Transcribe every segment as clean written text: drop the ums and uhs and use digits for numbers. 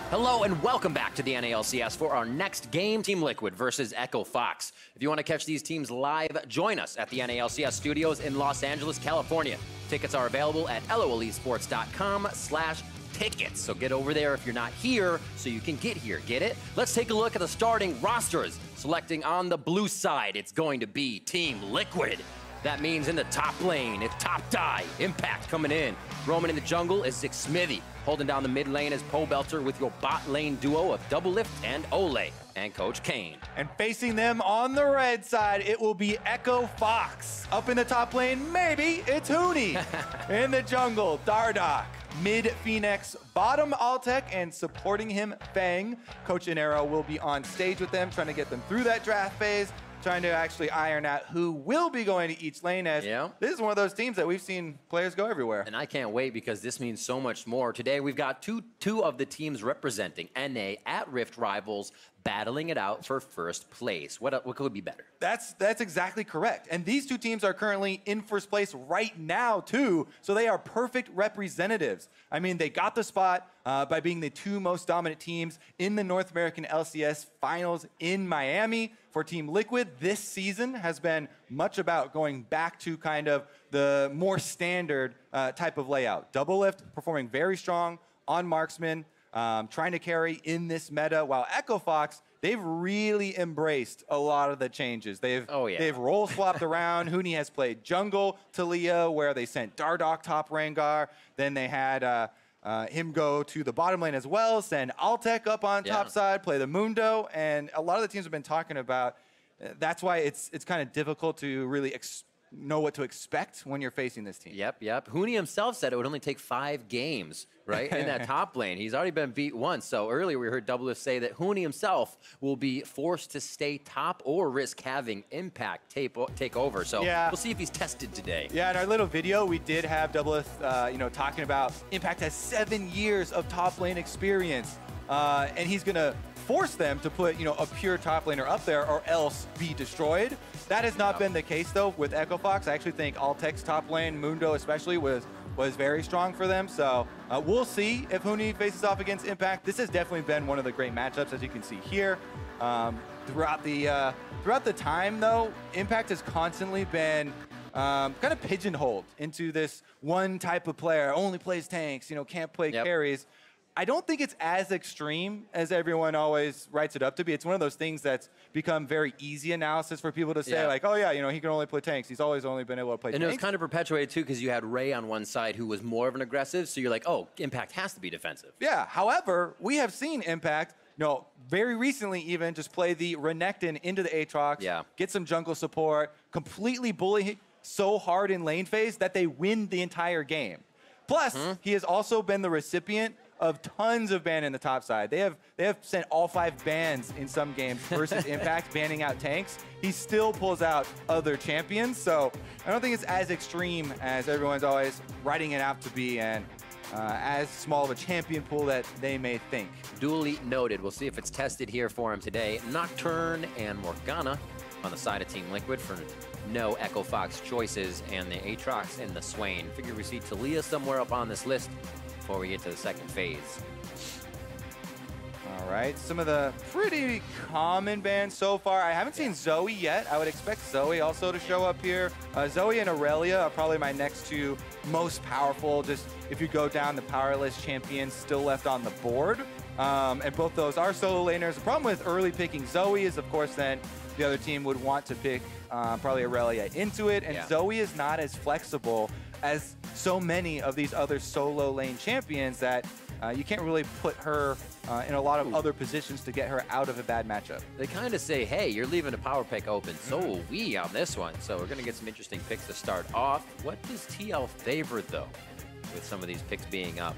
Hello and welcome back to the NALCS for our next game, Team Liquid versus Echo Fox. If you want to catch these teams live, join us at the NALCS studios in Los Angeles, California. Tickets are available at lolesports.com/tickets. So get over there if you're not here so you can get here. Get it? Let's take a look at the starting rosters. Selecting on the blue side, it's going to be Team Liquid. That means in the top lane, it's Top Die, Impact coming in. Roaming in the jungle is Zix Smithy. Holding down the mid lane is Pobelter with your bot lane duo of Doublelift and Ole, and Coach Kane. And facing them on the red side, it will be Echo Fox. Up in the top lane, maybe it's Huni. In the jungle, Dardoch. Mid Phoenix, bottom Altec, and supporting him, Fang. Coach Inero will be on stage with them, trying to get them through that draft phase, trying to actually iron out who will be going to each lane, as this is one of those teams that we've seen players go everywhere. And I can't wait because this means so much more. Today we've got two of the teams representing NA at Rift Rivals battling it out for first place. What could be better? That's exactly correct. And these two teams are currently in first place right now too, so they are perfect representatives. I mean, they got the spot by being the two most dominant teams in the North American LCS finals in Miami. For Team Liquid, this season has been much about going back to kind of the more standard type of layout. Doublelift performing very strong on Marksman, trying to carry in this meta, while Echo Fox, they've really embraced a lot of the changes. They've role swapped around. Huni has played jungle Talia, where they sent Dardoch top Rengar. Then they had him go to the bottom lane as well, send Altec up on top side, play the Mundo, and a lot of the teams have been talking about. That's why it's kind of difficult to really know what to expect when you're facing this team. Yep. Huni himself said it would only take 5 games, right, in that top lane. He's already been beat once. So earlier we heard Doublelift say that Huni himself will be forced to stay top or risk having Impact take over. So we'll see if he's tested today. Yeah, in our little video, we did have Doublelift, talking about Impact has 7 years of top lane experience, and he's gonna force them to put, a pure top laner up there or else be destroyed. That has not been the case, though, with Echo Fox. I actually think Altec's top lane, Mundo especially, was very strong for them. So we'll see if Huni faces off against Impact. This has definitely been one of the great matchups, as you can see here. Throughout the time, though, Impact has constantly been kind of pigeonholed into this one type of player, only plays tanks, can't play carries. I don't think it's as extreme as everyone always writes it up to be. It's one of those things that's become very easy analysis for people to say, like, oh yeah, he can only play tanks. He's always only been able to play tanks. And it was kind of perpetuated too, because you had Ray on one side who was more of an aggressive, so you're like, oh, Impact has to be defensive. Yeah, however, we have seen Impact, very recently even just play the Renekton into the Aatrox, get some jungle support, completely bully so hard in lane phase that they win the entire game. Plus, he has also been the recipient of tons of ban in the top side. They have sent all 5 bans in some games versus Impact, banning out tanks. He still pulls out other champions, so I don't think it's as extreme as everyone's always writing it out to be, and as small of a champion pool that they may think. Duly noted. We'll see if it's tested here for him today. Nocturne and Morgana on the side of Team Liquid for no Echo Fox choices, and the Aatrox and the Swain. Figure we see Talia somewhere up on this list before we get to the second phase. All right, some of the pretty common bans so far. I haven't seen Zoe yet. I would expect Zoe also to show up here. Zoe and Aurelia are probably my next 2 most powerful, just if you go down the power list champions still left on the board. And both those are solo laners. The problem with early picking Zoe is, of course, then the other team would want to pick probably Aurelia into it. And Zoe is not as flexible as so many of these other solo lane champions that you can't really put her in a lot of other positions to get her out of a bad matchup. They kind of say, hey, you're leaving a power pick open, so will we on this one. So we're going to get some interesting picks to start off. What does TL favor, though, with some of these picks being up?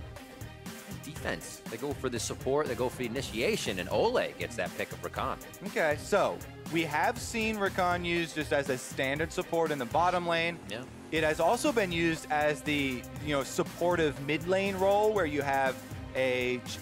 Defense. They go for the support, they go for the initiation, and Ole gets that pick of Rakan. Okay, so we have seen Rakan used just as a standard support in the bottom lane. It has also been used as the supportive mid lane role, where you have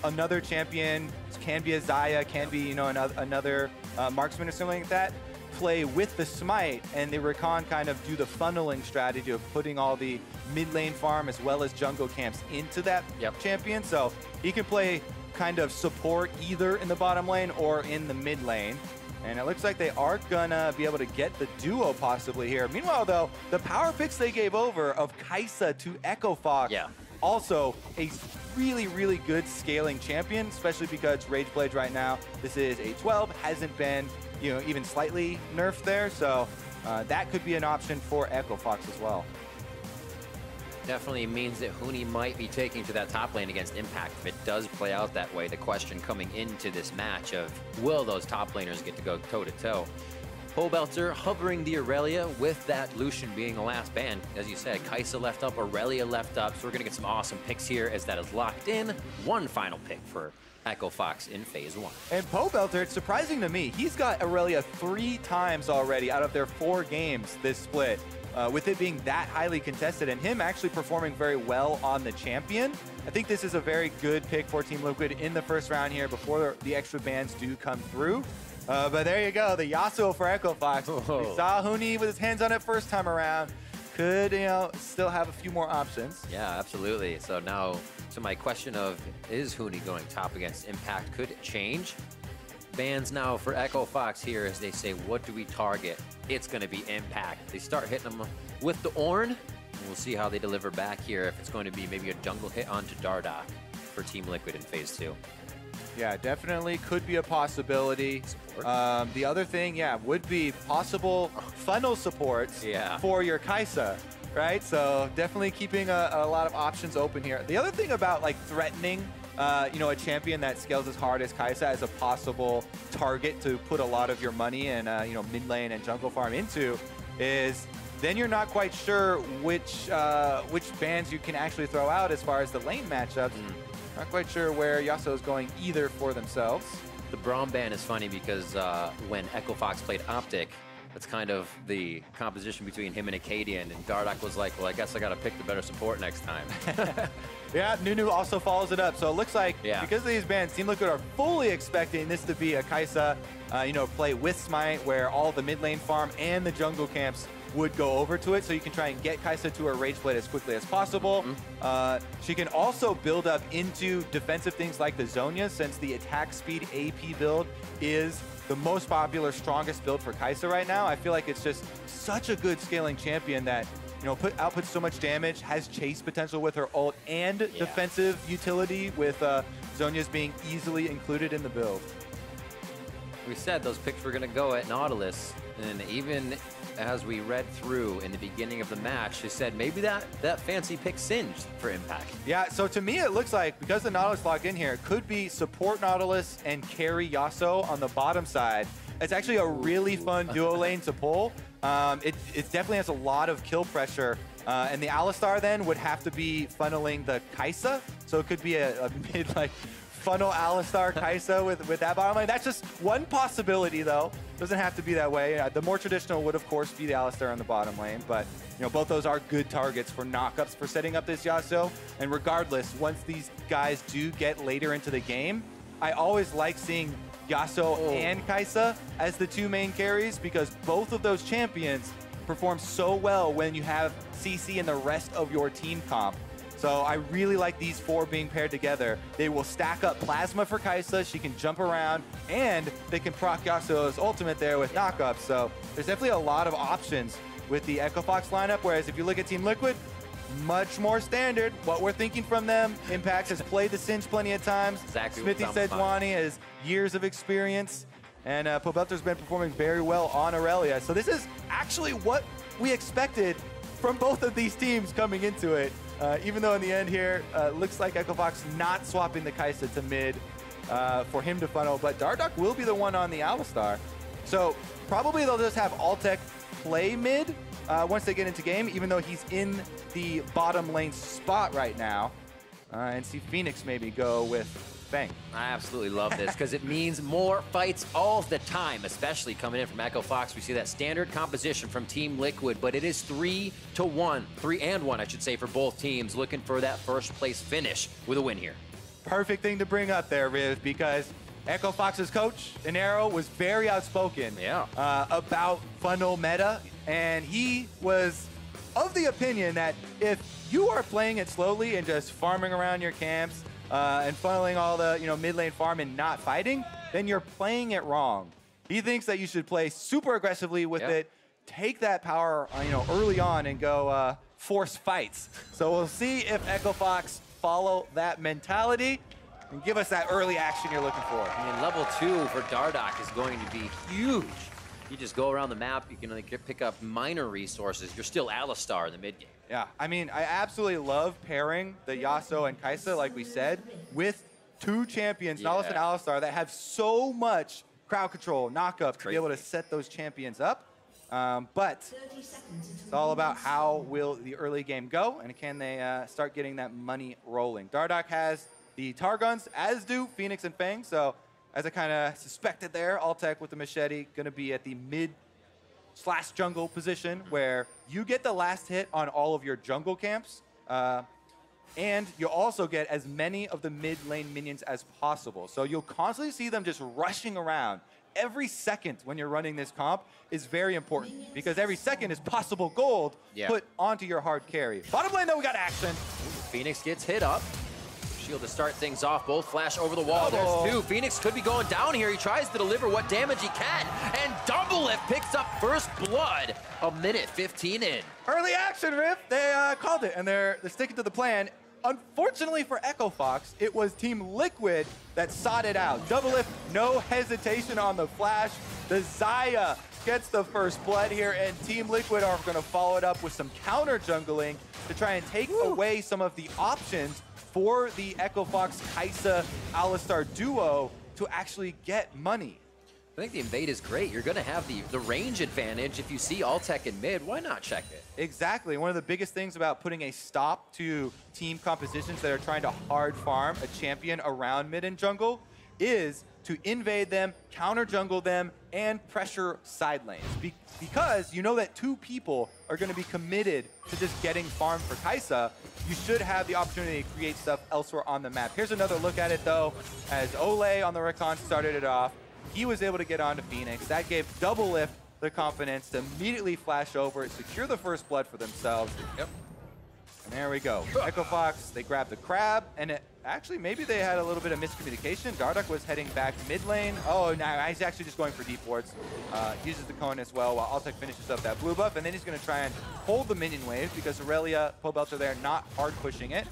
another champion, can be a Xayah, can be another marksman or something like that, play with the smite, and the Rakan kind of do the funneling strategy of putting all the mid lane farm as well as jungle camps into that champion. So he can play kind of support either in the bottom lane or in the mid lane. And it looks like they are gonna be able to get the duo possibly here. Meanwhile, though, the power picks they gave over of Kai'Sa to Echo Fox, also a really, really good scaling champion, especially because Rage Blade right now, this is a 12, hasn't been, you know, even slightly nerfed there. So that could be an option for Echo Fox as well. Definitely means that Huni might be taking to that top lane against Impact if it does play out that way. The question coming into this match of will those top laners get to go toe-to-toe? Pobelter hovering the Aurelia with that Lucian being the last ban. As you said, Kai'Sa left up, Aurelia left up, so we're going to get some awesome picks here as that is locked in. One final pick for Echo Fox in phase 1. And Pobelter, it's surprising to me, he's got Aurelia 3 times already out of their 4 games this split. With it being that highly contested and him actually performing very well on the champion, I think this is a very good pick for Team Liquid in the first round here before the extra bans do come through. But there you go, the Yasuo for Echo Fox. We saw Huni with his hands on it first time around. Could, you know, still have a few more options. Yeah, absolutely. So now to my question of, is Huni going top against Impact? Could it change? Bans now for Echo Fox here as they say, what do we target? It's going to be Impact. They start hitting them with the Ornn. We'll see how they deliver back here, if it's going to be maybe a jungle hit onto Dardoch for Team Liquid in phase 2. Yeah, definitely could be a possibility. The other thing, yeah, would be possible funnel supports for your Kai'Sa, right? So definitely keeping a lot of options open here. The other thing about like threatening you know, a champion that scales as hard as Kai'Sa as a possible target to put a lot of your money and, you know, mid lane and jungle farm into is then you're not quite sure which bans you can actually throw out as far as the lane matchups. Not quite sure where Yasuo is going either for themselves. The Braum ban is funny because when Echo Fox played Optic, that's kind of the composition between him and Acadian, and Dardoch was like, well, I guess I got to pick the better support next time. Yeah, Nunu also follows it up. So it looks like because of these bans, Team Liquid are fully expecting this to be a Kai'Sa, you know, play with Smite where all the mid lane farm and the jungle camps would go over to it, so you can try and get Kai'Sa to her Rage Blade as quickly as possible. She can also build up into defensive things like the Zhonya, since the attack speed AP build is the most popular, strongest build for Kai'Sa right now. I feel like it's just such a good scaling champion that, you know, outputs so much damage, has chase potential with her ult, and defensive utility with Zhonya's being easily included in the build. We said those picks were going to go at Nautilus, and even as we read through in the beginning of the match, they said maybe that fancy pick singed for Impact. Yeah, so to me it looks like, because the Nautilus logged in here, it could be support Nautilus and carry Yasuo on the bottom side. It's actually a really fun duo lane to pull. It definitely has a lot of kill pressure, and the Alistar then would have to be funneling the Kai'Sa, so it could be a mid, like, funnel Alistar Kai'Sa with that bottom lane. That's just one possibility, though. Doesn't have to be that way. The more traditional would, of course, be the Alistar on the bottom lane, but, you know, both those are good targets for knockups for setting up this Yasuo. And regardless, once these guys do get later into the game, I always like seeing Yasuo and Kai'Sa as the 2 main carries, because both of those champions perform so well when you have CC and the rest of your team comp. So I really like these 4 being paired together. They will stack up Plasma for Kai'Sa. She can jump around, and they can proc Yasuo's ultimate there with knockups. So there's definitely a lot of options with the Echo Fox lineup, whereas if you look at Team Liquid, much more standard. What we're thinking from them, Impact has played the Singe plenty of times. Smithy Sejuani has years of experience, and Pobelter's been performing very well on Aurelia. So this is actually what we expected from both of these teams coming into it. Even though in the end here, looks like Echo Fox not swapping the Kai'Sa to mid for him to funnel, but Dardoch will be the one on the Alistar. So probably they'll just have Altec play mid once they get into game, even though he's in the bottom lane spot right now, and see Phoenix maybe go with Fang. I absolutely love this because it means more fights all the time, especially coming in from Echo Fox. We see that standard composition from Team Liquid, but it is 3-1, 3-1, I should say, for both teams, looking for that first place finish with a win here. Perfect thing to bring up there, Riv, because Echo Fox's coach, Inero, was very outspoken about funnel meta, and he was of the opinion that if you are playing it slowly and just farming around your camps, and funneling all the mid lane farm and not fighting, then you're playing it wrong. He thinks that you should play super aggressively with it, take that power early on and go force fights. So we'll see if Echo Fox follow that mentality and give us that early action you're looking for. I mean, level 2 for Dardoch is going to be huge. You just go around the map, you can pick up minor resources. You're still Alistar in the mid game. Yeah, I mean, I absolutely love pairing the Yasuo and Kai'Sa, like we said, with two champions, Nautilus and Alistar, that have so much crowd control, knock-up to be able to set those champions up. But it's all about how will the early game go, and can they start getting that money rolling. Dardoch has the Targuns, as do Phoenix and Fang, so as I kind of suspected there, Altec with the machete going to be at the mid/jungle position where you get the last hit on all of your jungle camps, and you'll also get as many of the mid lane minions as possible. So you'll constantly see them just rushing around. Every second when you're running this comp is very important because every second is possible gold put onto your hard carry. Bottom lane though, we got action. Phoenix gets hit up. Shield to start things off. Both flash over the wall. There's two. Phoenix could be going down here. He tries to deliver what damage he can. And Doublelift picks up first blood. A minute 15 in. Early action, Riff. They called it, and they're sticking to the plan. Unfortunately for Echo Fox, it was Team Liquid that sought it out. Doublelift, no hesitation on the flash. The Xayah gets the first blood here, and Team Liquid are going to follow it up with some counter jungling to try and take away some of the options for the Echo Fox Kai'Sa Alistar duo to actually get money. I think the invade is great. You're going to have the range advantage. If you see Altec in mid, why not check it? Exactly. One of the biggest things about putting a stop to team compositions that are trying to hard farm a champion around mid and jungle is to invade them, counter jungle them, and pressure side lanes. Because you know that two people are going to be committed to just getting farm for Kai'Sa, you should have the opportunity to create stuff elsewhere on the map. Here's another look at it though, as Ole on the recon started it off. He was able to get onto Phoenix. That gave Doublelift the confidence to immediately flash over, secure the first blood for themselves. And there we go. Echo Fox, they grabbed the crab, and actually maybe they had a little bit of miscommunication. Dardoch was heading back mid lane. Oh, now he's actually just going for deep wards. Uses the cone as well while Altec finishes up that blue buff, and then he's going to try and hold the minion wave because Aurelia, Pobelter there, not hard pushing it.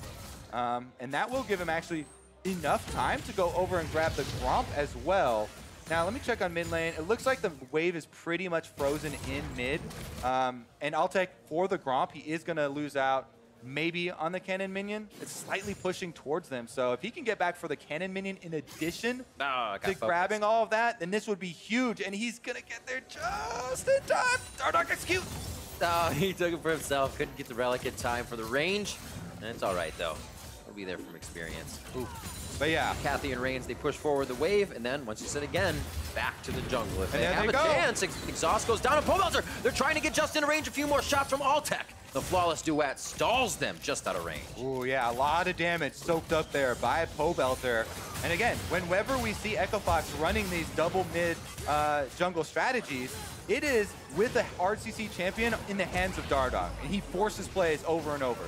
And that will give him actually enough time to go over and grab the Gromp as well. Now, let me check on mid lane. It looks like the wave is pretty much frozen in mid. And Altec, for the Gromp, he is going to lose out maybe on the cannon minion. It's slightly pushing towards them. So if he can get back for the cannon minion in addition to grabbing all of that, then this would be huge. And he's going to get there just in time. Dardoch execute. Oh, he took it for himself. Couldn't get the relic in time for the range. And it's all right, though. He'll be there from experience. Ooh. But yeah, Kathy and Reigns, they push forward the wave, and then once you said again, back to the jungle. If they have a chance, Exhaust goes down, and Pobelter, they're trying to get just in range. A few more shots from Altec. The flawless duet stalls them just out of range. Ooh, yeah, a lot of damage soaked up there by Pobelter. And again, whenever we see Echo Fox running these double mid jungle strategies, it is with the RCC champion in the hands of Dardoch, and he forces plays over and over.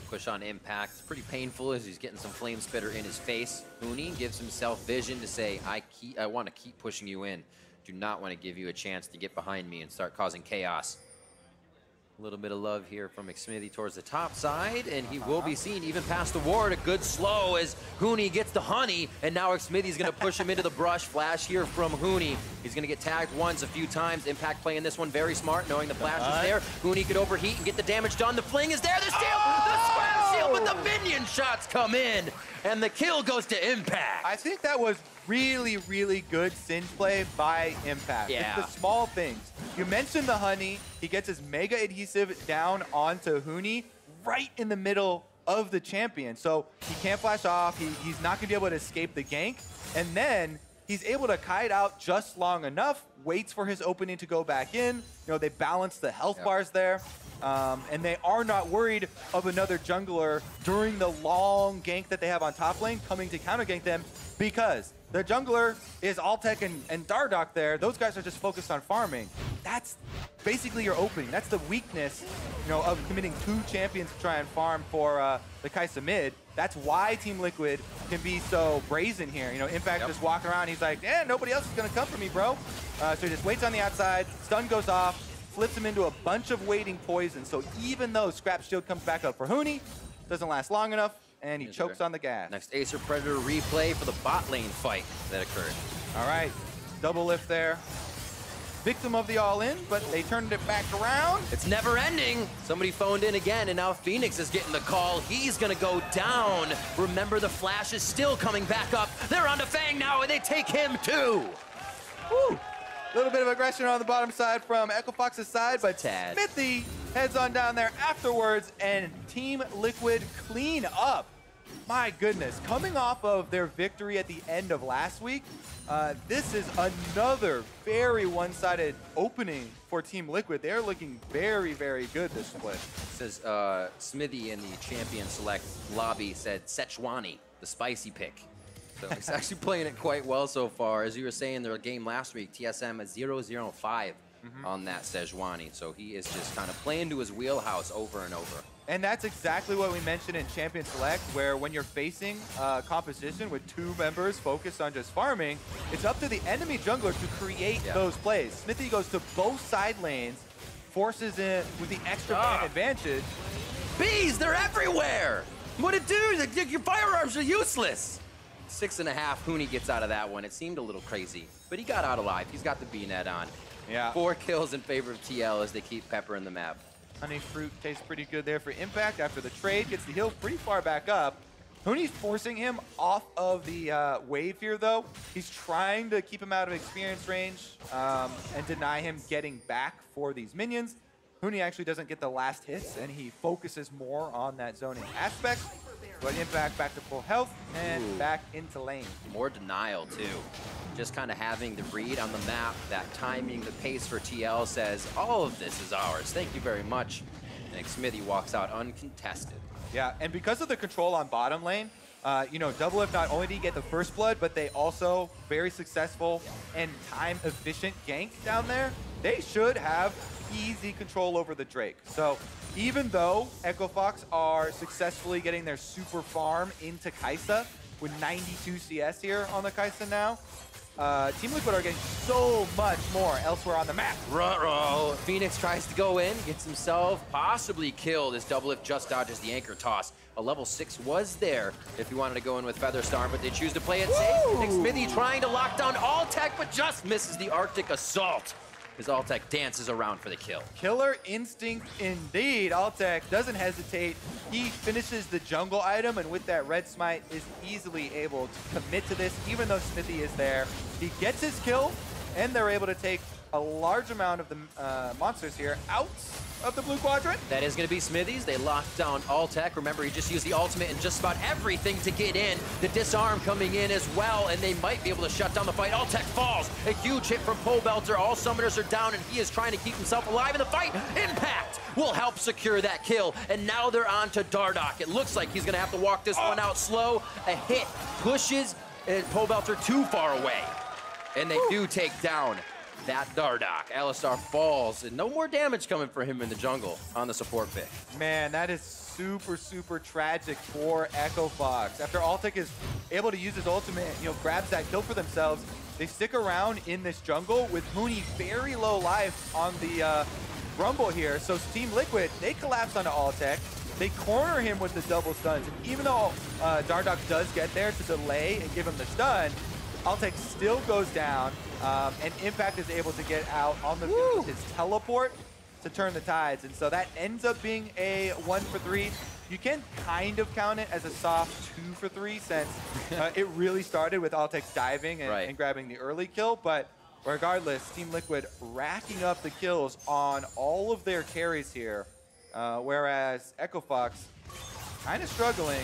Push on impact. It's pretty painful as he's getting some flame spitter in his face. Huni gives himself vision to say, I want to keep pushing you in. Do not want to give you a chance to get behind me and start causing chaos. A little bit of love here from McSmithy towards the top side, and he will be seen even past the ward. A good slow as Huni gets the honey, and now McSmithy's going to push him into the brush. Flash here from Huni. He's going to get tagged once, a few times. Impact playing this one very smart, knowing the flash is there. Huni could overheat and get the damage done. The fling is there. The steal, the square shield, but the minion shots come in, and the kill goes to Impact. I think that was really, really good Singe play by Impact. Yeah. It's the small things. You mentioned the honey. He gets his mega adhesive down onto Huni right in the middle of the champion. So he can't flash off. He's not going to be able to escape the gank. And then he's able to kite out just long enough, waits for his opening to go back in. You know, they balance the health bars there. And they are not worried of another jungler during the long gank that they have on top lane coming to counter gank them, because their jungler is Altec and Dardoch there. Those guys are just focused on farming. that's basically your opening. That's the weakness, of committing 2 champions to try and farm for the Kai'Sa mid. That's why Team Liquid can be so brazen here. Impact just walking around, he's like, nobody else is gonna come for me, bro. So he just waits on the outside, stun goes off, flips him into a bunch of waiting poison. So even though Scrap's shield comes back up for Huni, doesn't last long enough, and he chokes on the gas. Next Acer Predator replay for the bot lane fight that occurred. All right, double lift there. Victim of the all-in, but they turned it back around. It's never ending. Somebody phoned in again, and now Phoenix is getting the call. He's gonna go down. Remember, the Flash is still coming back up. They're on to Fang now, and they take him too. Woo! Little bit of aggression on the bottom side from Echo Fox's side, but Tad. Smithy heads on down there afterwards, and Team Liquid clean up. My goodness, coming off of their victory at the end of last week, this is another very one-sided opening for Team Liquid. They're looking very, very good this split. It says Smithy in the champion select lobby said Szechuani, the spicy pick. So he's actually playing it quite well so far. As you were saying, their game last week, TSM at 0-0-5 on that Szechuani. So he is just kind of playing to his wheelhouse over and over. And that's exactly what we mentioned in Champion Select, where when you're facing composition with 2 members focused on just farming, it's up to the enemy jungler to create those plays. Smithy goes to both side lanes, forces it with the extra man advantage. Bees, they're everywhere! What it do? Your firearms are useless! 6.5, Huni gets out of that one. It seemed a little crazy, but he got out alive. He's got the B-net on. Yeah. 4 kills in favor of TL as they keep peppering the map. Honey Fruit tastes pretty good there for Impact after the trade. Gets the heal pretty far back up. Huni's forcing him off of the wave here, though. He's trying to keep him out of experience range and deny him getting back for these minions. Huni actually doesn't get the last hits, and he focuses more on that zoning aspect. But Impact back to full health and back into lane. More denial, too. Just kind of having the read on the map, that timing, the pace for TL says, all of this is ours. Thank you very much. And Smithy walks out uncontested. Yeah, and because of the control on bottom lane, Double Lift not only did he get the first blood, but they also very successful and time-efficient gank down there. They should have easy control over the Drake. So even though Echo Fox are successfully getting their super farm into Kai'Sa with 92 CS here on the Kai'Sa now, Team Liquid are getting so much more elsewhere on the map. Ruh-roh. Phoenix tries to go in, gets himself possibly killed as Double Lift just dodges the anchor toss. A level 6 was there if you wanted to go in with Featherstorm, but they choose to play it safe. Nick Smithy trying to lock down Altec, but just misses the Arctic Assault. As Altec dances around for the kill. Killer instinct indeed. Altec doesn't hesitate. He finishes the jungle item, and with that red smite is easily able to commit to this, even though Smithy is there. He gets his kill, and they're able to take a large amount of the monsters here out of the blue quadrant. That is going to be Smithy's. They locked down Altec. Remember, he just used the ultimate and just about everything to get in. The disarm coming in as well, and they might be able to shut down the fight. Altec falls. A huge hit from Pole Belter. All summoners are down, and he is trying to keep himself alive in the fight. Impact will help secure that kill, and now they're on to Dardoch. It looks like he's going to have to walk this one out slow. A hit pushes Pole Belter too far away, and they do take down that Dardoch. Alistar falls, and no more damage coming for him in the jungle on the support pick. Man, that is super, super tragic for Echo Fox. After Altec is able to use his ultimate, grabs that kill for themselves, they stick around in this jungle with Huni very low life on the Rumble here. So Team Liquid, they collapse onto Altec. They corner him with the double stuns. And even though Dardoch does get there to delay and give him the stun, Altec still goes down, and Impact is able to get out on the field with his teleport to turn the tides. And so that ends up being a 1 for 3. You can kind of count it as a soft 2 for 3 since it really started with Altec diving and grabbing the early kill. But regardless, Team Liquid racking up the kills on all of their carries here, whereas Echo Fox kind of struggling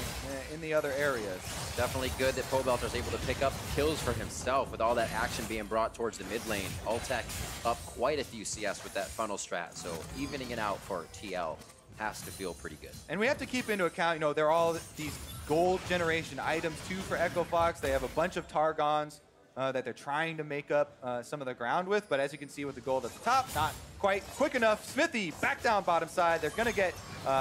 in the other areas. Definitely good that Pole Belter's able to pick up kills for himself with all that action being brought towards the mid lane. Altec up quite a few CS with that funnel strat, so evening it out for TL has to feel pretty good. And we have to keep into account, they're all these gold generation items too for Echo Fox. They have a bunch of Targons, that they're trying to make up some of the ground with. But as you can see with the gold at the top, not quite quick enough. Smithy back down bottom side. They're going to get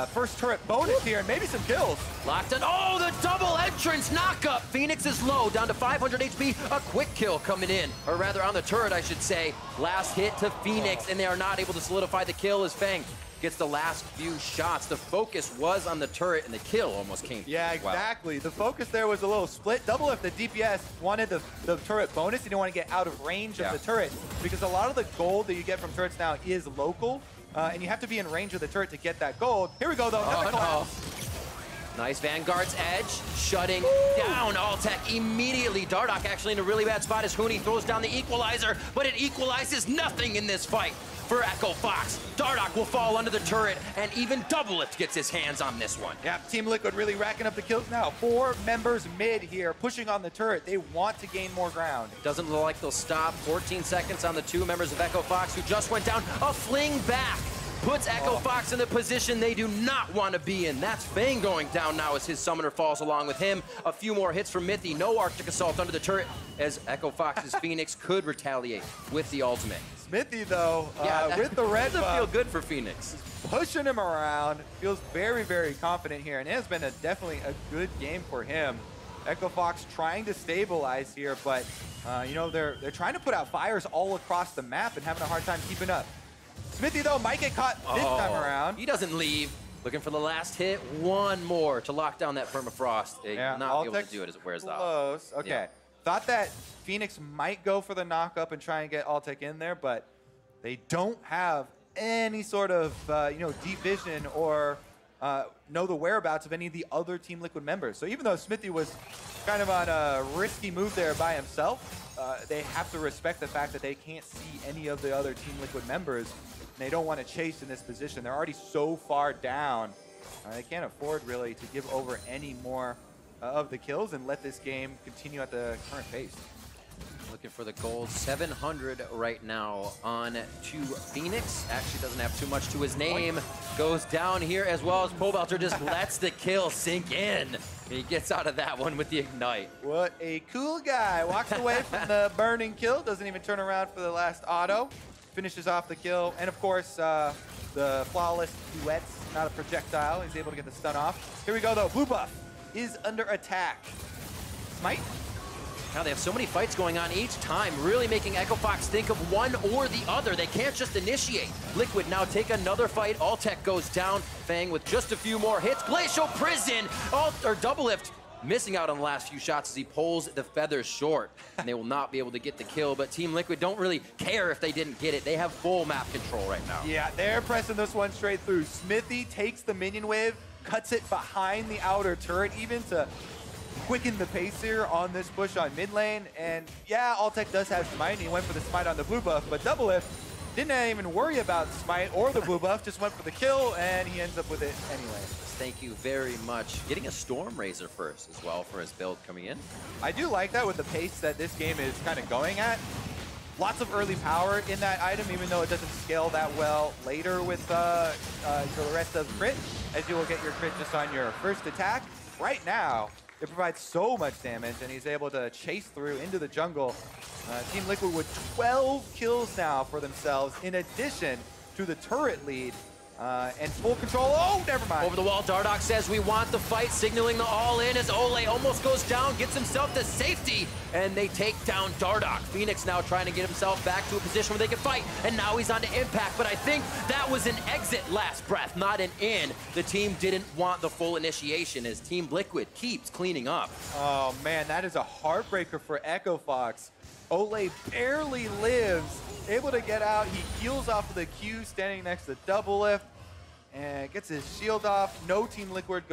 first turret bonus here and maybe some kills. Locked in. Oh, the double entrance knockup. Phoenix is low, down to 500 HP. A quick kill coming in, or rather on the turret, I should say. Last hit to Phoenix, and they are not able to solidify the kill as Fang gets the last few shots. The focus was on the turret, and the kill almost came. Yeah, exactly. Wow. The focus there was a little split. Double if the DPS wanted the turret bonus, you didn't want to get out of range of the turret, because a lot of the gold that you get from turrets now is local, and you have to be in range of the turret to get that gold. Here we go, though. Oh, no. Nice Vanguard's edge, shutting down Altec immediately. Dardoch actually in a really bad spot as Huni throws down the equalizer, but it equalizes nothing in this fight for Echo Fox. Dardoch will fall under the turret, and even Doublelift gets his hands on this one. Yeah, Team Liquid really racking up the kills now. 4 members mid here, pushing on the turret. They want to gain more ground. Doesn't look like they'll stop. 14 seconds on the 2 members of Echo Fox who just went down. A fling back puts Echo Fox in the position they do not want to be in. That's Fang going down now as his summoner falls along with him. A few more hits from Mithy. No Arctic Assault under the turret as Echo Fox's Phoenix could retaliate with the ultimate. Smithy, though, with the red buff, doesn't feel good for Phoenix. Pushing him around, feels very, very confident here, and it has been definitely a good game for him. Echo Fox trying to stabilize here, but you know, they're trying to put out fires all across the map and having a hard time keeping up. Smithy, though, might get caught this time around. He doesn't leave. Looking for the last hit. One more to lock down that permafrost. They will not be able to do it as it wears off. Close. Okay. Yeah. Thought that Phoenix might go for the knock-up and try and get Altec in there, but they don't have any sort of, you know, deep vision or know the whereabouts of any of the other Team Liquid members. So even though Smithy was kind of on a risky move there by himself, they have to respect the fact that they can't see any of the other Team Liquid members, and they don't want to chase in this position. They're already so far down. They can't afford really to give over any more of the kills and let this game continue at the current pace. Looking for the gold. 700 right now on to Phoenix. Actually doesn't have too much to his name. Goes down here as well as Pobelter just lets the kill sink in. He gets out of that one with the ignite. What a cool guy. Walks away from the burning kill. Doesn't even turn around for the last auto. Finishes off the kill. And of course, the flawless duets, not a projectile. He's able to get the stun off. Here we go though. Blue buff is under attack. Smite. Now they have so many fights going on each time, really making Echo Fox think of one or the other. They can't just initiate. Liquid now take another fight. Altec goes down. Fang with just a few more hits. Glacial Prison, Doublelift missing out on the last few shots as he pulls the feathers short. And they will not be able to get the kill, but Team Liquid don't really care if they didn't get it. They have full map control right now. Yeah, they're pressing this one straight through. Smithy takes the minion wave, cuts it behind the outer turret even to quicken the pace here on this push on mid lane. And yeah, Altec does have Smite, and he went for the Smite on the blue buff, but Doublelift didn't even worry about Smite or the blue buff, just went for the kill, and he ends up with it anyway. Thank you very much. Getting a Storm Razor first as well for his build coming in. I do like that with the pace that this game is kind of going at. Lots of early power in that item, even though it doesn't scale that well later with the rest of crit, as you will get your crit just on your first attack. Right now, it provides so much damage, and he's able to chase through into the jungle. Team Liquid with 12 kills now for themselves, in addition to the turret lead. And full control. Oh, never mind. Over the wall, Dardoch says we want the fight, signaling the all-in as Ole almost goes down, gets himself to safety, and they take down Dardoch. Phoenix now trying to get himself back to a position where they can fight, and now he's on to Impact, but I think that was an exit last breath, not an in. The team didn't want the full initiation as Team Liquid keeps cleaning up. Oh, man, that is a heartbreaker for Echo Fox. Ole barely lives, able to get out. He heals off of the Q, standing next to Doublelift, and gets his shield off. No Team Liquid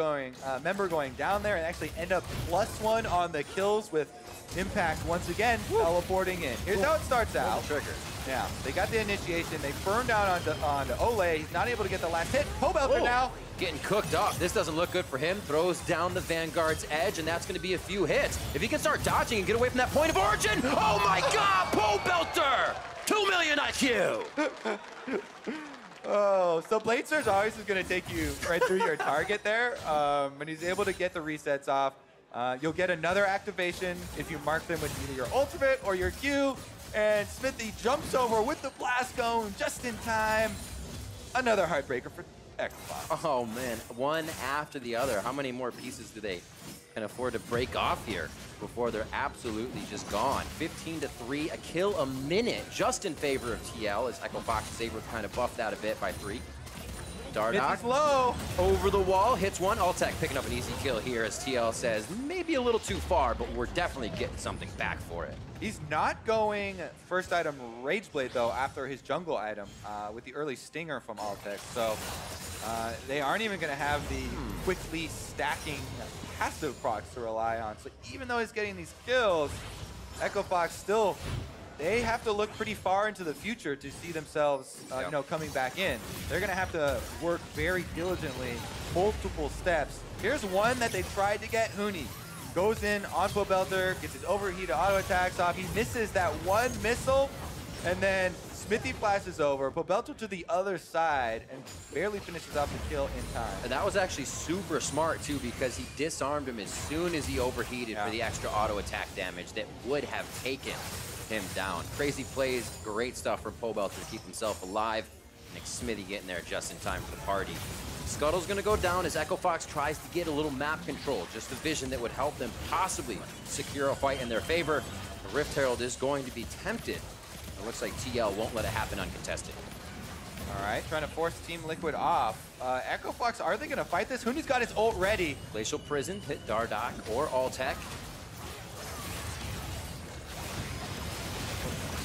member going down there, and actually end up +1 on the kills with Impact once again teleporting in. Here's how it starts out. Trigger. Yeah, they got the initiation. They burn down onto Ole. He's not able to get the last hit. Pobelter now getting cooked up. This doesn't look good for him. Throws down the Vanguard's edge, and that's going to be a few hits. If he can start dodging and get away from that point of origin, oh my God, Pobelter! 2 million IQ! Oh, so Blade Surge always is going to take you right through your target there. And he's able to get the resets off. You'll get another activation if you mark them with either your ultimate or your Q. And Smithy jumps over with the blast cone just in time. Another heartbreaker for Xbox. Oh man, one after the other. How many more pieces do they can afford to break off here before they're absolutely just gone? 15-3, a kill a minute just in favor of TL as Echo Fox is able to kind of buff that a bit by 3. Dardock low over the wall, hits one. Altec picking up an easy kill here as TL says, maybe a little too far, but we're definitely getting something back for it. He's not going first item Rageblade though after his jungle item with the early Stinger from Altec. So they aren't even going to have the quickly stacking passive procs to rely on. So even though he's getting these kills, Echo Fox still, they have to look pretty far into the future to see themselves, you know, coming back in. They're going to have to work very diligently, multiple steps. Here's one that they tried to get. Huni goes in on Pobelter, gets his overheated auto attacks off. He misses that one missile, and then Smithy flashes over. Pobelter to the other side and barely finishes off the kill in time. And that was actually super smart too, because he disarmed him as soon as he overheated for the extra auto attack damage that would have taken him down. Crazy plays, great stuff from Pobelter to keep himself alive. Nick Smithy getting there just in time for the party. Scuttle's gonna go down as Echo Fox tries to get a little map control, just a vision that would help them possibly secure a fight in their favor. The Rift Herald is going to be tempted. It looks like TL won't let it happen uncontested. All right, trying to force Team Liquid off. Echo Fox, are they gonna fight this? Huni's got his ult ready. Glacial Prison hit Dardock or Altec.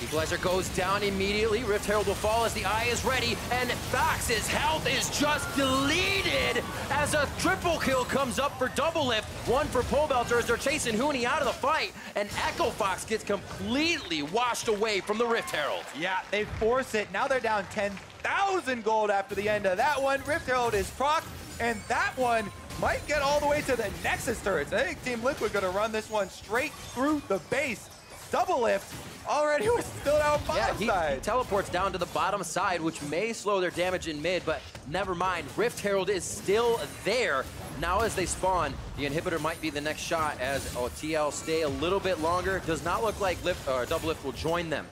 Equalizer goes down immediately. Rift Herald will fall as the eye is ready, and Fox's health is just deleted as a triple kill comes up for Double Lift. One for Pobelter as they're chasing Huni out of the fight, and Echo Fox gets completely washed away from the Rift Herald. Yeah, they force it. Now they're down 10,000 gold after the end of that one. Rift Herald is proc, and that one might get all the way to the Nexus turrets. I think Team Liquid gonna run this one straight through the base. Double Lift already was still down bottom side. He teleports down to the bottom side, which may slow their damage in mid, but never mind. Rift Herald is still there. Now as they spawn, the inhibitor might be the next shot as TL stay a little bit longer. Does not look like Double Lift will join them.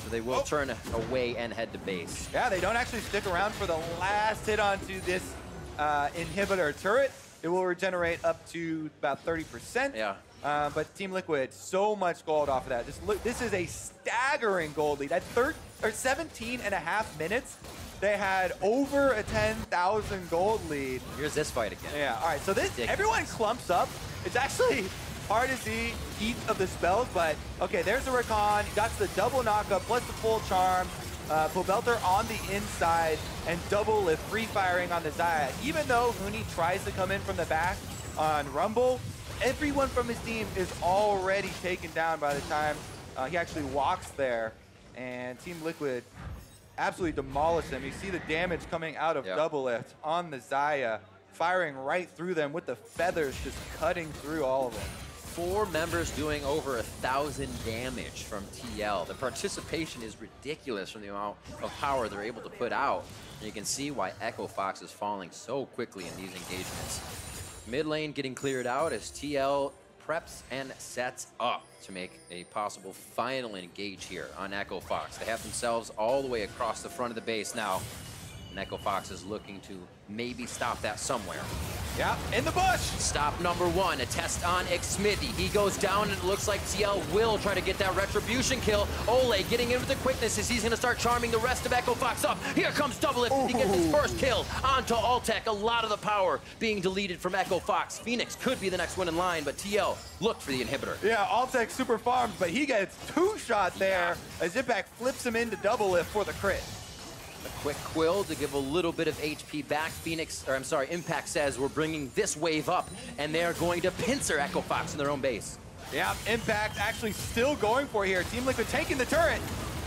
So they will turn away and head to base. Yeah, they don't actually stick around for the last hit onto this inhibitor turret. It will regenerate up to about 30%. Yeah. But Team Liquid, so much gold off of that. This is a staggering gold lead. At 17 and a half minutes, they had over a 10,000 gold lead. Here's this fight again. Yeah, all right, so this, everyone clumps up. It's actually hard to see each of the spells, but okay, there's the Recon. He got the double knockup plus the full charm. Pobelter on the inside and Double Lift free firing on the Zaya. Even though Huni tries to come in from the back on Rumble, everyone from his team is already taken down by the time he actually walks there. And Team Liquid absolutely demolish him. You see the damage coming out of Double Lift on the Zaya, firing right through them with the feathers just cutting through all of them. 4 members doing over 1,000 damage from TL. The participation is ridiculous from the amount of power they're able to put out. And you can see why Echo Fox is falling so quickly in these engagements. Mid lane getting cleared out as TL preps and sets up to make a possible final engage here on Echo Fox. They have themselves all the way across the front of the base now. And Echo Fox is looking to maybe stop that somewhere. Yeah, in the bush! Stop number 1, a test on Smithy. He goes down and it looks like TL will try to get that retribution kill. Ole getting in with the quickness as he's gonna start charming the rest of Echo Fox up. Here comes Double Lift. He gets his first kill onto Altec. A lot of the power being deleted from Echo Fox. Phoenix could be the next one in line, but TL looked for the inhibitor. Yeah, Altec super farmed, but he gets 2 shots there as Impact flips him into Double Lift for the crit. A quick quill to give a little bit of HP back. Impact says we're bringing this wave up, and they're going to pincer Echo Fox in their own base. Yeah, Impact actually still going for here. Team Liquid taking the turret.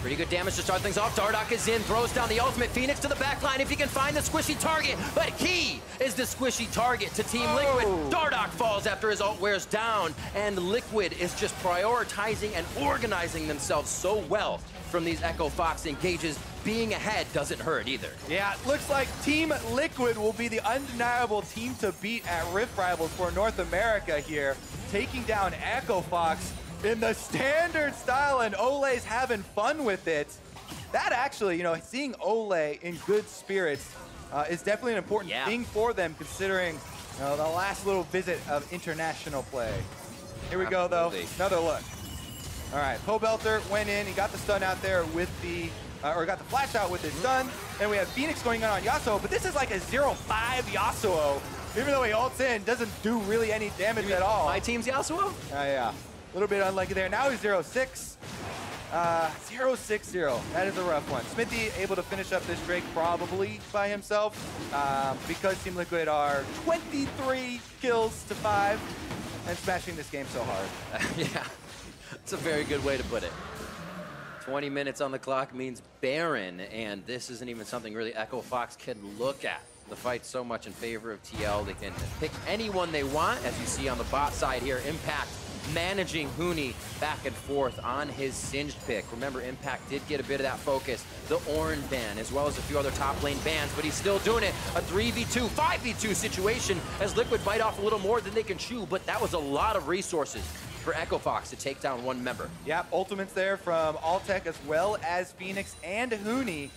Pretty good damage to start things off. Dardoch is in, throws down the ultimate. Phoenix to the back line if he can find the squishy target, but he is the squishy target to Team Liquid. Dardoch falls after his ult wears down, and Liquid is just prioritizing and organizing themselves so well from these Echo Fox engages. Being ahead doesn't hurt either. Yeah, it looks like Team Liquid will be the undeniable team to beat at Rift Rivals for North America here, taking down Echo Fox in the standard style, and Ole's having fun with it. That actually, you know, seeing Ole in good spirits is definitely an important thing for them, considering the last little visit of international play. Here we go, though. Another look. All right, Pobelter went in. He got the stun out there with the, or got the flash out with his stun. And we have Phoenix going on Yasuo, but this is like a 0-5 Yasuo. Even though he ults in, doesn't do really any damage at all. My team's Yasuo? Yeah. A little bit unlucky there. Now he's 0-6. 0-6-0. That is a rough one. Smithy able to finish up this Drake probably by himself because Team Liquid are 23 kills to 5 and smashing this game so hard. Yeah, it's a very good way to put it. 20 minutes on the clock means Baron, and this isn't even something really Echo Fox can look at. The fight's so much in favor of TL. They can pick anyone they want, as you see on the bot side here. Impact managing Huni back and forth on his Singed pick. Remember, Impact did get a bit of that focus, the Ornn ban, as well as a few other top lane bans, but he's still doing it. A 3v2, 5v2 situation as Liquid bite off a little more than they can chew, but that was a lot of resources for Echo Fox to take down one member. Yep, ultimates there from Altec as well as Phoenix and Huni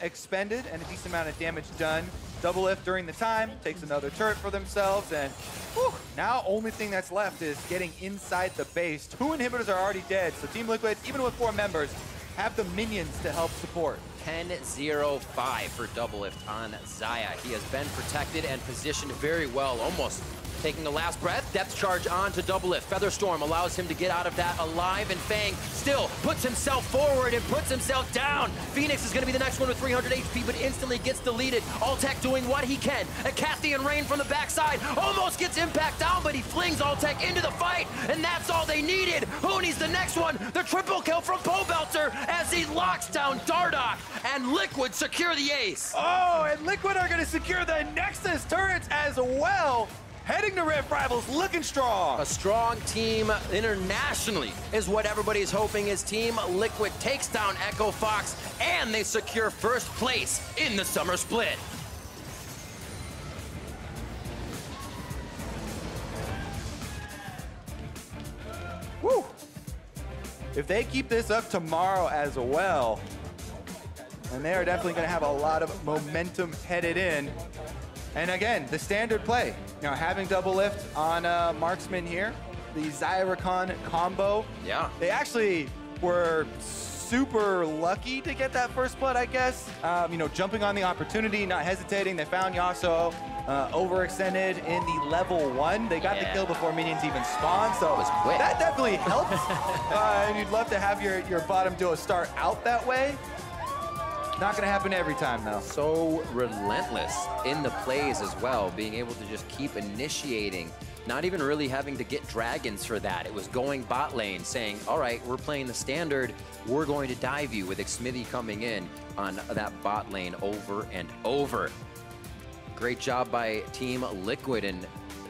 expended, and a decent amount of damage done. Double lift during the time, takes another turret for themselves, and whew, now only thing that's left is getting inside the base. 2 inhibitors are already dead, so Team Liquid, even with 4 members, have the minions to help support. 10-0-5 for double lift on Xayah. He has been protected and positioned very well, almost taking a last breath. Depth charge on to double lift. Featherstorm allows him to get out of that alive, and Fang still puts himself forward and puts himself down. Phoenix is going to be the next one with 300 HP, but instantly gets deleted. Altec doing what he can. A Cathian Rain from the backside almost gets Impact down, but he flings Altec into the fight, and that's all they needed. Huni's the next one. The triple kill from Pobelter as he locks down Dardoch, and Liquid secure the ace. Oh, and Liquid are going to secure the Nexus turrets as well. Heading to Rift Rivals, looking strong. A strong team internationally is what everybody's hoping is Team Liquid takes down Echo Fox, and they secure first place in the Summer Split. Woo! If they keep this up tomorrow as well, and they are definitely going to have a lot of momentum headed in. And again, the standard play, you know, having double lift on Marksman here, the Xayah combo. Yeah. They actually were super lucky to get that first blood, I guess. You know, jumping on the opportunity, not hesitating. They found Yasuo overextended in the level 1. They got the kill before minions even spawned, so it was quick. That definitely helps. And you'd love to have your bottom duo start out that way. Not going to happen every time, though. So relentless in the plays as well, being able to just keep initiating, not even really having to get dragons for that. It was going bot lane, saying, all right, we're playing the standard, we're going to dive you, with Xmithy coming in on that bot lane over and over. Great job by Team Liquid, and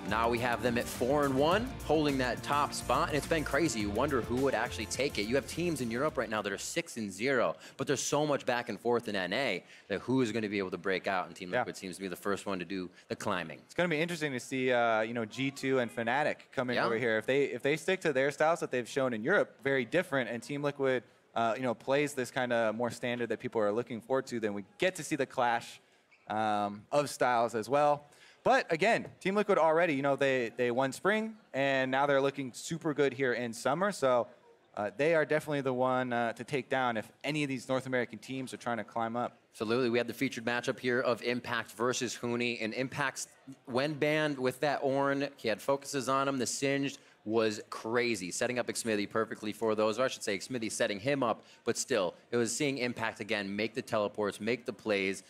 now we have them at 4-1, holding that top spot, and it's been crazy. You wonder who would actually take it. You have teams in Europe right now that are 6-0, but there's so much back and forth in NA that who is going to be able to break out, and Team Liquid seems to be the first one to do the climbing. It's going to be interesting to see, you know, G2 and Fnatic coming over here. If they stick to their styles that they've shown in Europe, very different, and Team Liquid, you know, plays this kind of more standard that people are looking forward to, then we get to see the clash of styles as well. But again, Team Liquid already, you know, they won spring, and now they're looking super good here in summer. So they are definitely the one to take down if any of these North American teams are trying to climb up. Absolutely. We had the featured matchup here of Impact versus Huni, and Impact's, when banned with that Ornn, he had focuses on him. The Singed was crazy, setting up Xmithy perfectly for those, or I should say Xmithy setting him up, but still, it was seeing Impact again make the teleports, make the plays.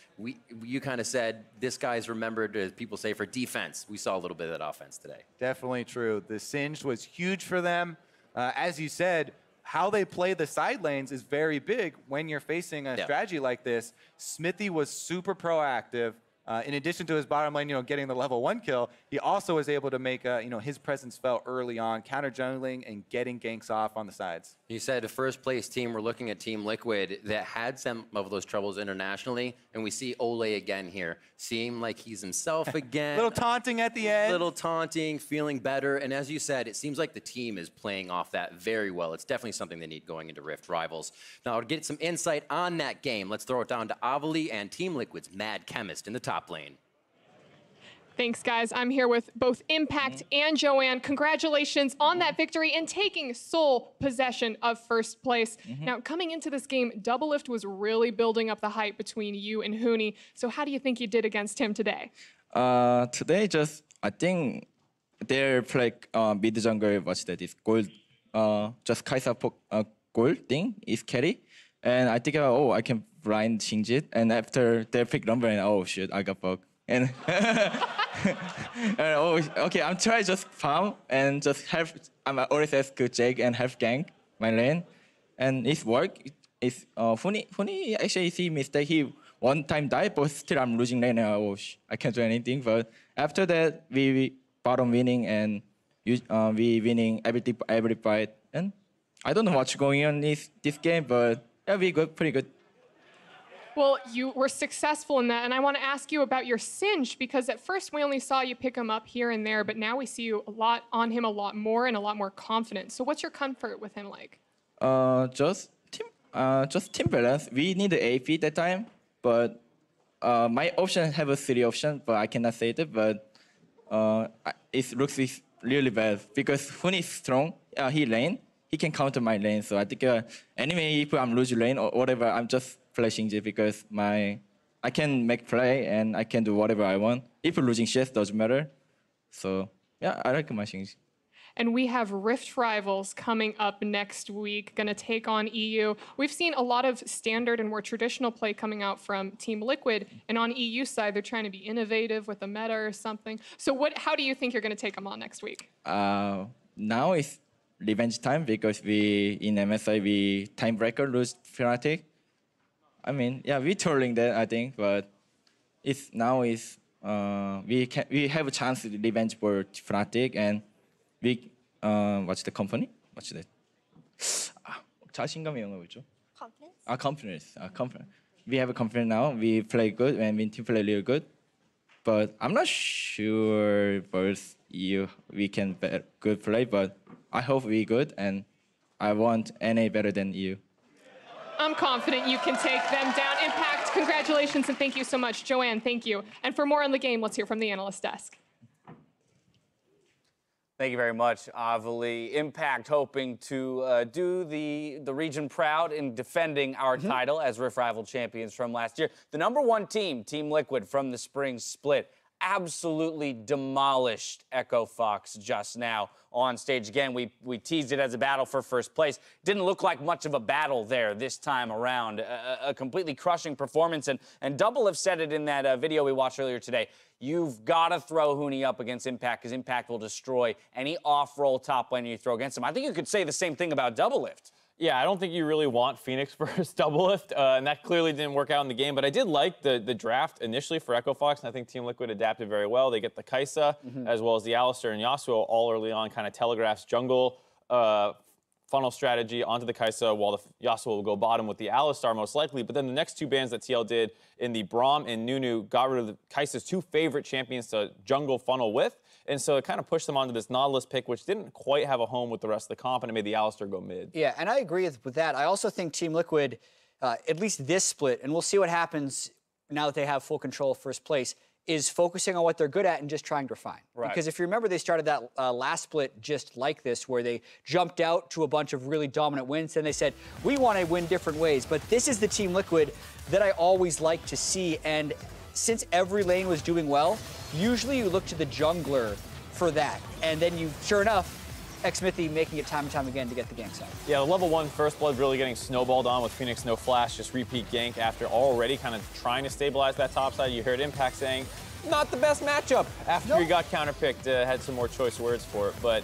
You kind of said this guy's remembered, as people say, for defense. We saw a little bit of that offense today. Definitely true. The Singed was huge for them. As you said, how they play the side lanes is very big when you're facing a strategy like this. Smithy was super proactive. In addition to his bottom lane, getting the level 1 kill, he also was able to make, his presence felt early on, counter jungling and getting ganks off on the sides. You said the first place team, we're looking at Team Liquid that had some of those troubles internationally, and we see Ole again here. Seem like he's himself again. Little taunting at the end. Little taunting, feeling better, and as you said, it seems like the team is playing off that very well. It's definitely something they need going into Rift Rivals. Now, to get some insight on that game, let's throw it down to Avali and Team Liquid's Mad Chemist in the top lane. Thanks, guys. I'm here with both Impact and Joanne. Congratulations on that victory and taking sole possession of first place. Now, coming into this game, Doublelift was really building up the hype between you and Huni. So how do you think you did against him today? Today, I think their play mid jungle, what's that? Is gold, just Kai'Sa gold thing is carry. And I think, I can blind change it. And after their pick number, and oh shit, I got bugged. And okay, I'm trying just farm and just help. I'm always ask Jake and help gank my lane, and it's work. It's funny actually see mistake. He one time died, but still I'm losing lane. I can't do anything. But after that, we bottom winning and we winning every fight. And I don't know what's going on this game, but yeah, we good, pretty good. Well, you were successful in that, and I want to ask you about your Singed, because at first we only saw you pick him up here and there, but now we see you a lot more and a lot more confident. So what's your comfort with him like? Just team balance. We need the AP that time, but my option have a 3 option, but I cannot say that. But it looks really bad because Hun is strong. He lane. He can counter my lane. So I think anyway, if I'm losing lane or whatever, I'm just flashing it because I can make play and I can do whatever I want. If losing shit doesn't matter. So yeah, I like my things. And we have Rift Rivals coming up next week, gonna take on EU. We've seen a lot of standard and more traditional play coming out from Team Liquid, and on EU side, they're trying to be innovative with a meta or something. So how do you think you're gonna take them on next week? Now it's revenge time because we in MSI we time breaker lose Fnatic. I mean, yeah, we're trolling that, I think, but we have a chance to revenge for Fnatic, and we what's the company? What's that? 자신감이 영어 뭐죠? Confidence. Confidence. We have a confidence now. We play good and we team play really good, but I'm not sure versus you we can good play, but I hope we good and I want NA better than you. I'm confident you can take them down. Impact, congratulations, and thank you so much. Joanne, thank you. And for more on the game, let's hear from the analyst desk. Thank you very much, Avali. Impact hoping to do the region proud in defending our title as Rift Rival champions from last year. The #1 team, Team Liquid from the spring split, absolutely demolished Echo Fox just now on stage. Again, we teased it as a battle for first place. Didn't look like much of a battle there this time around. A completely crushing performance, and Double have said it in that video we watched earlier today. You've got to throw Huni up against Impact because Impact will destroy any off-roll top lane you throw against him. I think you could say the same thing about Doublelift. Yeah, I don't think you really want Phoenix versus Doublelift, and that clearly didn't work out in the game. But I did like the draft initially for Echo Fox, and I think Team Liquid adapted very well. They get the Kai'Sa, as well as the Alistar and Yasuo all early on, kind of telegraphs jungle funnel strategy onto the Kai'Sa, while the Yasuo will go bottom with the Alistar most likely. But then the next 2 bans that TL did in the Braum and Nunu got rid of the Kai'Sa's 2 favorite champions to jungle funnel with. And so it kind of pushed them onto this Nautilus pick, which didn't quite have a home with the rest of the comp, and it made the Alistar go mid. Yeah, and I agree with that. I also think Team Liquid, at least this split, and we'll see what happens now that they have full control of first place, is focusing on what they're good at and just trying to refine. Right. Because if you remember, they started that last split just like this, where they jumped out to a bunch of really dominant wins, and they said, we want to win different ways. But this is the Team Liquid that I always like to see, and since every lane was doing well, usually you look to the jungler for that. And then you, sure enough, Xmithy making it time and time again to get the ganks out. Yeah, the level 1 First Blood really getting snowballed on with Phoenix no flash, just repeat gank after already kind of trying to stabilize that top side. You heard Impact saying, not the best matchup after he got counterpicked, had some more choice words for it. But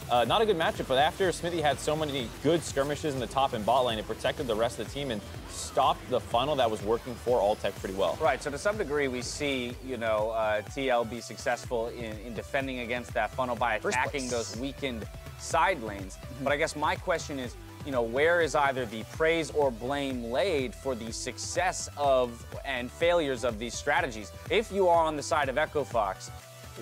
Not a good matchup, but after Smithy had so many good skirmishes in the top and bot lane, it protected the rest of the team and stopped the funnel that was working for Altec pretty well. Right, so to some degree we see, TL be successful in defending against that funnel by attacking those weakened side lanes. But I guess my question is, where is either the praise or blame laid for the success of and failures of these strategies? If you are on the side of Echo Fox,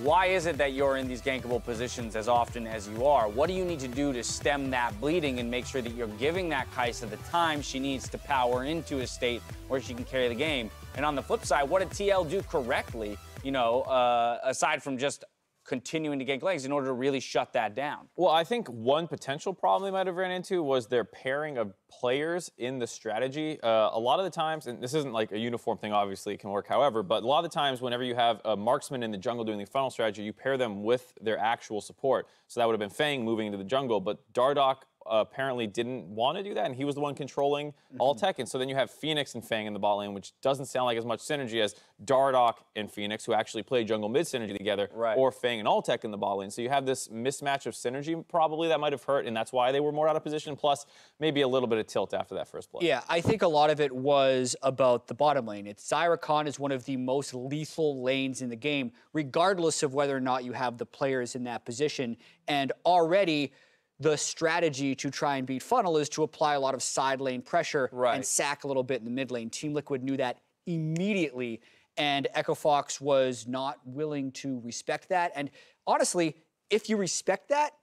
why is it that you're in these gankable positions as often as you are? What do you need to do to stem that bleeding and make sure that you're giving that Kai'Sa the time she needs to power into a state where she can carry the game? And on the flip side, what did TL do correctly, aside from just continuing to gank legs in order to really shut that down? Well, I think one potential problem they might have ran into was their pairing of players in the strategy. A lot of the times, and this isn't like a uniform thing, obviously it can work however, but a lot of the times whenever you have a marksman in the jungle doing the funnel strategy, you pair them with their actual support. So that would have been Fang moving into the jungle, but Dardoch apparently didn't want to do that, and he was the one controlling Altec, and so then you have Phoenix and Fang in the bot lane, which doesn't sound like as much synergy as Dardoch and Phoenix, who actually play jungle mid synergy together, or Fang and Altec in the bot lane. So you have this mismatch of synergy probably that might have hurt, and that's why they were more out of position, plus maybe a little bit of tilt after that first play. Yeah, I think a lot of it was about the bottom lane. Zyra Khan is one of the most lethal lanes in the game, regardless of whether or not you have the players in that position, and already the strategy to try and beat funnel is to apply a lot of side lane pressure and sack a little bit in the mid lane. Team Liquid knew that immediately, and Echo Fox was not willing to respect that. And honestly, if you respect that,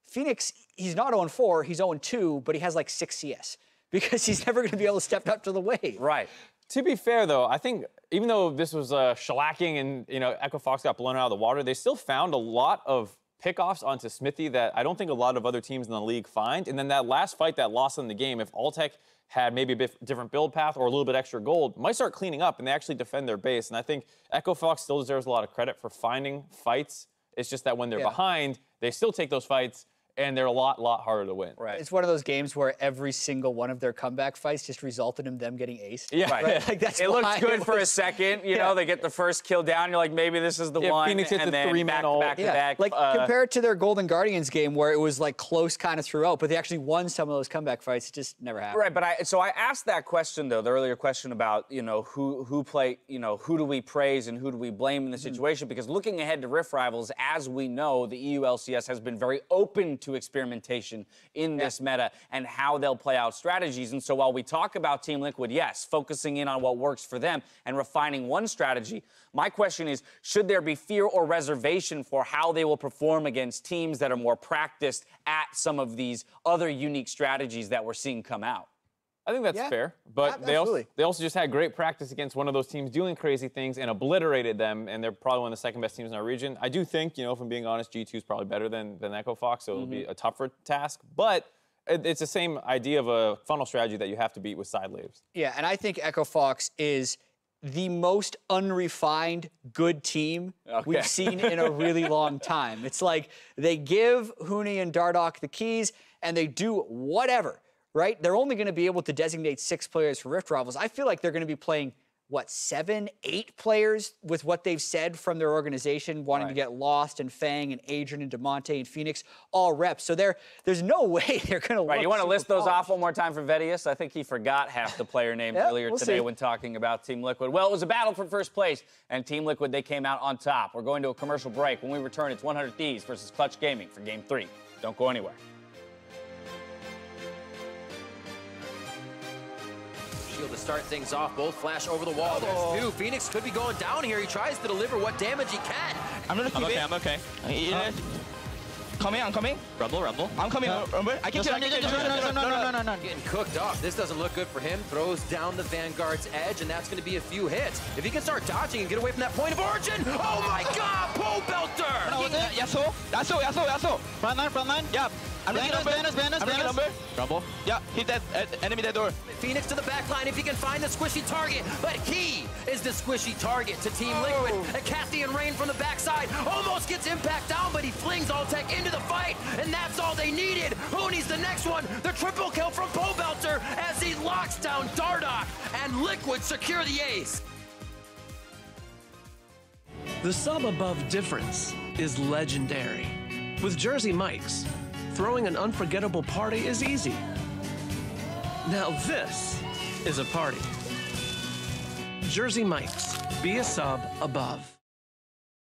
Phoenix, he's not 0-4, he's 0-2, but he has like 6 CS because he's never going to be able to step up to the wave. Right. To be fair, though, I think even though this was shellacking and Echo Fox got blown out of the water, they still found a lot of pickoffs onto Smithy that I don't think a lot of other teams in the league find. And then that last fight that lost them the game, if Altec had maybe a bit different build path or a little bit extra gold, might start cleaning up and they actually defend their base. And I think Echo Fox still deserves a lot of credit for finding fights. It's just that when they're behind, they still take those fights, and they're a lot harder to win. Right. It's one of those games where every single one of their comeback fights just resulted in them getting aced. Yeah. Right. Like, that's it looks good for a second, they get the first kill down, you're like, maybe this is the one. Phoenix hits and the then 3-man ult. back to back. Like, compare it to their Golden Guardians game where it was like close kind of throughout, but they actually won some of those comeback fights. It just never happened. Right, but so I asked that question though, the earlier question about, who do we praise and who do we blame in the situation? Because looking ahead to Rift Rivals, as we know, the EU LCS has been very open to experimentation in this meta and how they'll play out strategies. And so while we talk about Team Liquid, yes, focusing in on what works for them and refining one strategy, my question is, should there be fear or reservation for how they will perform against teams that are more practiced at some of these other unique strategies that we're seeing come out? I think that's fair, but they also just had great practice against one of those teams doing crazy things and obliterated them, and they're probably one of the second best teams in our region. I do think, if I'm being honest, G2 is probably better than Echo Fox, so it'll be a tougher task, but it's the same idea of a funnel strategy that you have to beat with side waves. Yeah, and I think Echo Fox is the most unrefined good team we've seen in a really long time. It's like they give Huni and Dardoch the keys, and they do whatever. Right? They're only going to be able to designate 6 players for Rift Rivals. I feel like they're going to be playing, 7, 8 players with what they've said from their organization, wanting to get Lost and Fang and Adrian and Demonte and Phoenix, all reps. So there's no way they're going to Right, you want to list those off one more time for Vedius? I think he forgot half the player names earlier today when talking about Team Liquid. Well, it was a battle for first place, and Team Liquid, they came out on top. We're going to a commercial break. When we return, it's 100 Thieves versus Clutch Gaming for Game 3. Don't go anywhere. Shield to start things off. Both flash over the wall. There's 2. Phoenix could be going down here. He tries to deliver what damage he can. I'm okay. I'm coming. Rumble. I'm coming. I can kill. No. Getting cooked off. This doesn't look good for him. Throws down the Vanguard's edge, and that's going to be a few hits. If he can start dodging and get away from that point of origin, oh my God, Pole Belter! Yasuo. Front line. Yeah. I'm looking number. Rumble. Yeah, hit that enemy that door. Phoenix to the back line if he can find the squishy target, but he is the squishy target to Team Liquid. A Cassian Rain from the backside almost gets impact down, but he flings Altec into the fight, and that's all they needed. Huni's the next one. The triple kill from Pole Belter as he locks down Dardoch, and Liquid secure the ace. The sub above difference is legendary. With Jersey mics, throwing an unforgettable party is easy. Now this is a party. Jersey Mike's. Be a sub above.